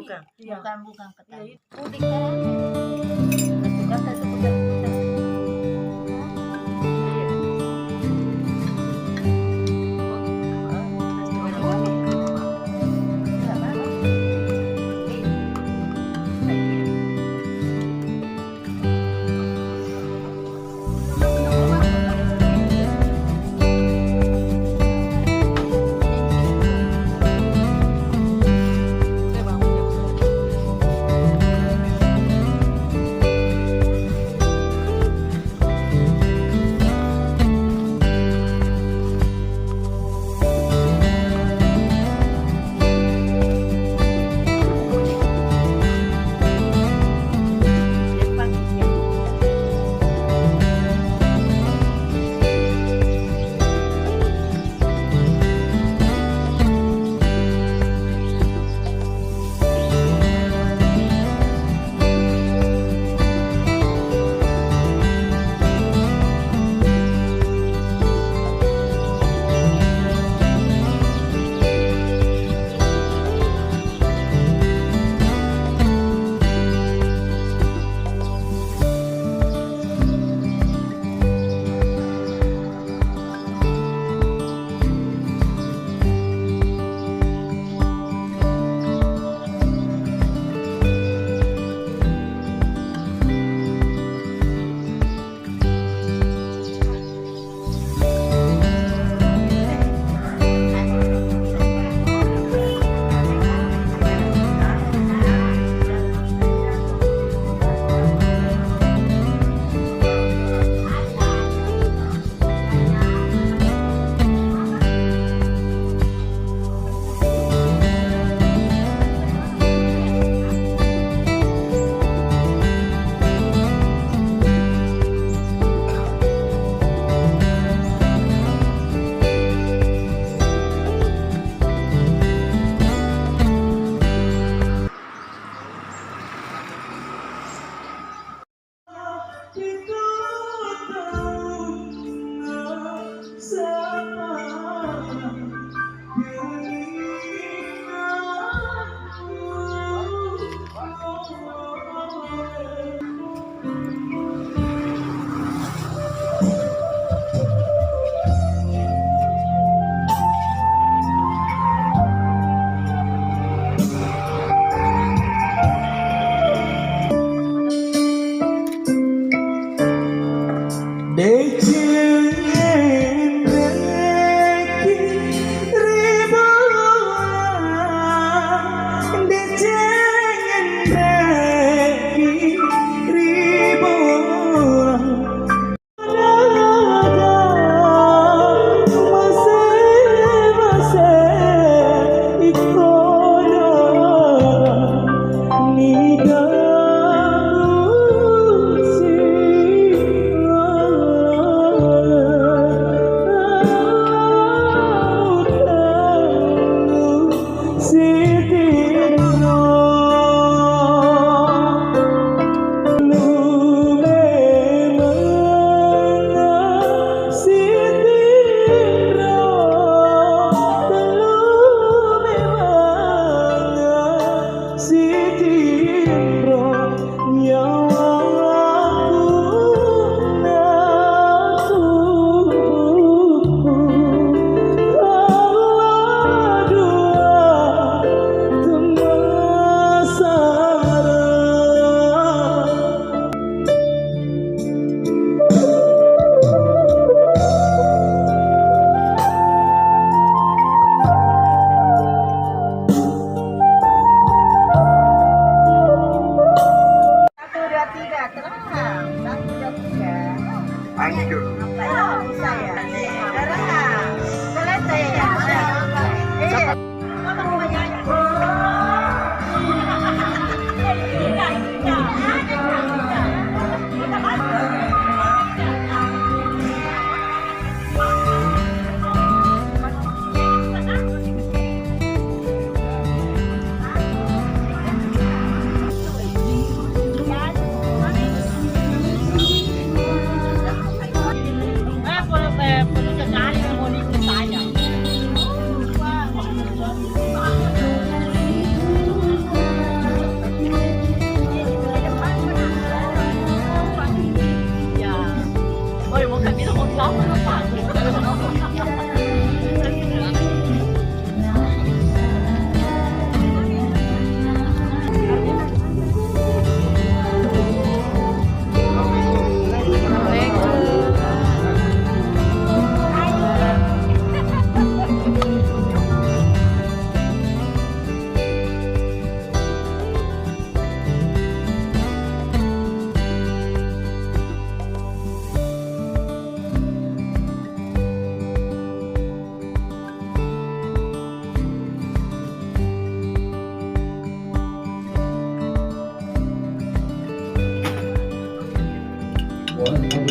bukan. Iya. Bukan Ya, ketan. itu. Udik kan? Sudah kan seputar.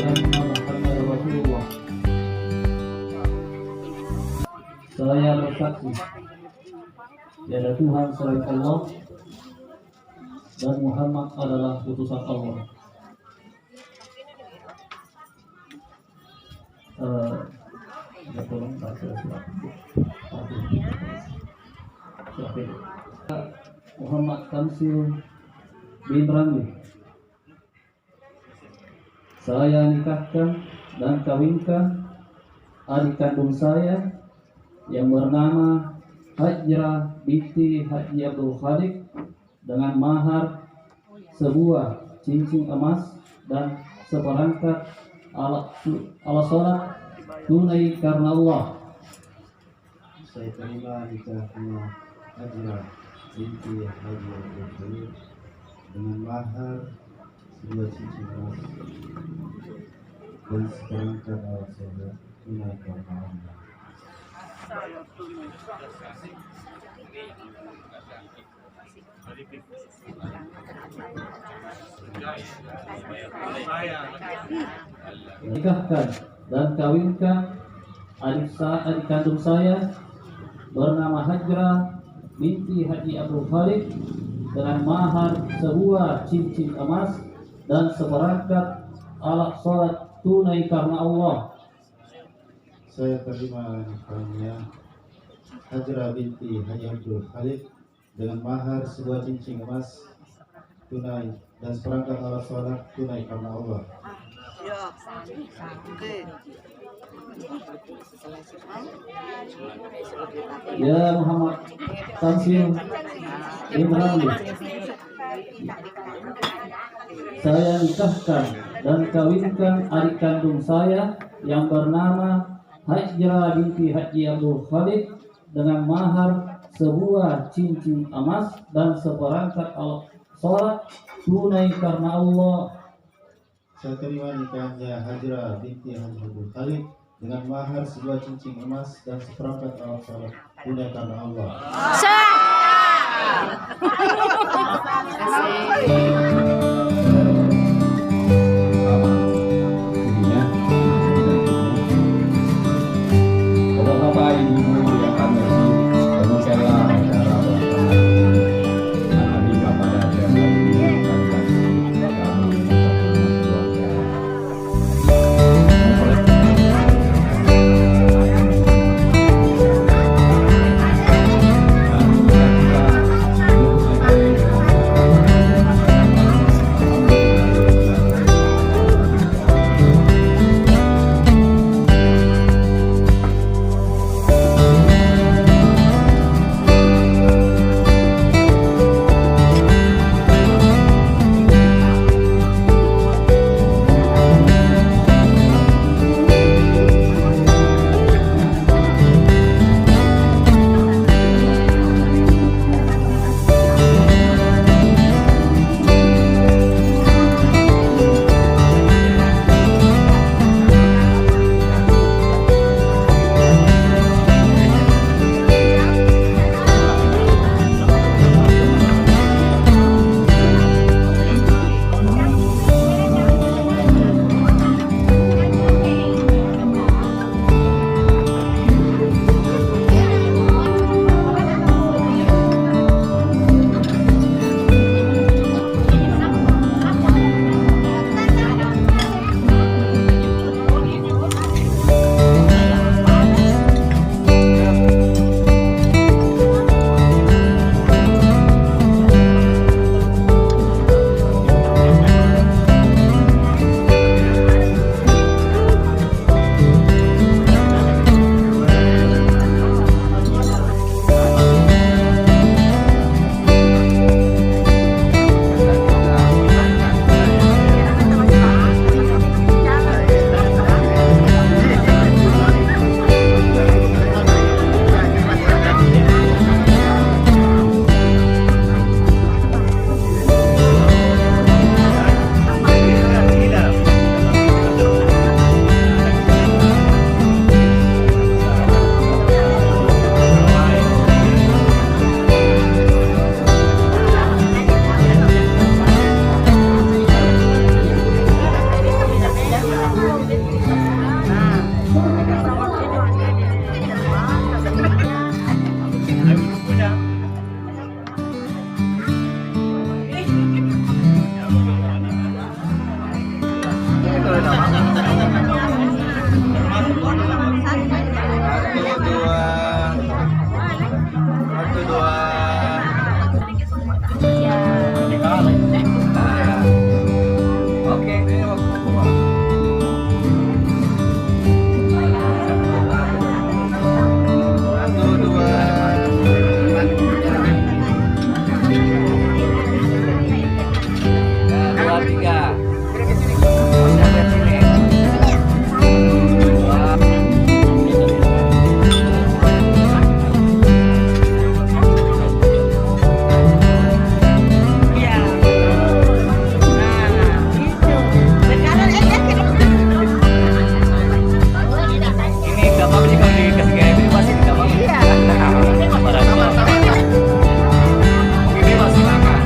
anna Muhammadar Rasulullah. Saya bersaksi tiada Tuhan selain Allah dan Muhammad adalah utusan Allah. Tolong baca surat Muhammad Tamsil bin Ramli. Saya nikahkan dan kawinkan adik kandung saya yang bernama Hajrah binti Haji Abdul Khaliq dengan mahar sebuah cincin emas dan seperangkat alat sholat tunai karena Allah. Saya terima nikahnya Hajrah binti Haji Abdul Khaliq dengan mahar sebuah cincin emas dan seperangkat alat sholat tunai karena Allah. Nikahkan dan kawinkan adik kandung saya bernama Hajrah binti Haji Abdul Khaliq dengan mahar sebuah cincin emas dan seperangkat alat sholat tunai karena Allah. Saya terima nikahnya Hajrah binti Haji Abdul Khaliq dengan mahar sebuah cincin emas tunai dan seperangkat alat sholat tunai karena Allah. Ya Muhammad Tamsil bin Ramli. Saya nikahkan dan kawinkan adik kandung saya yang bernama Hajrah binti Haji Abdul Khaliq dengan mahar sebuah cincin emas dan seperangkat alat sholat tunai karena Allah. Saya terima nikahnya Hajrah binti Haji Abdul Khaliq dengan mahar sebuah cincin emas dan seperangkat alat sholat tunai karena Allah. Bapak Ibu yang kami hormati, demikianlah acara pernikahan Habibah pada siang hari ini. Kami tiga. Bisa lihat sini. Wah. Iya. Nah, gitu. Sekarang Ini nggak apa-apa sih kalau dikasih kayak ini masih nggak apa-apa. Iya. Ini masih makan.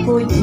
Puji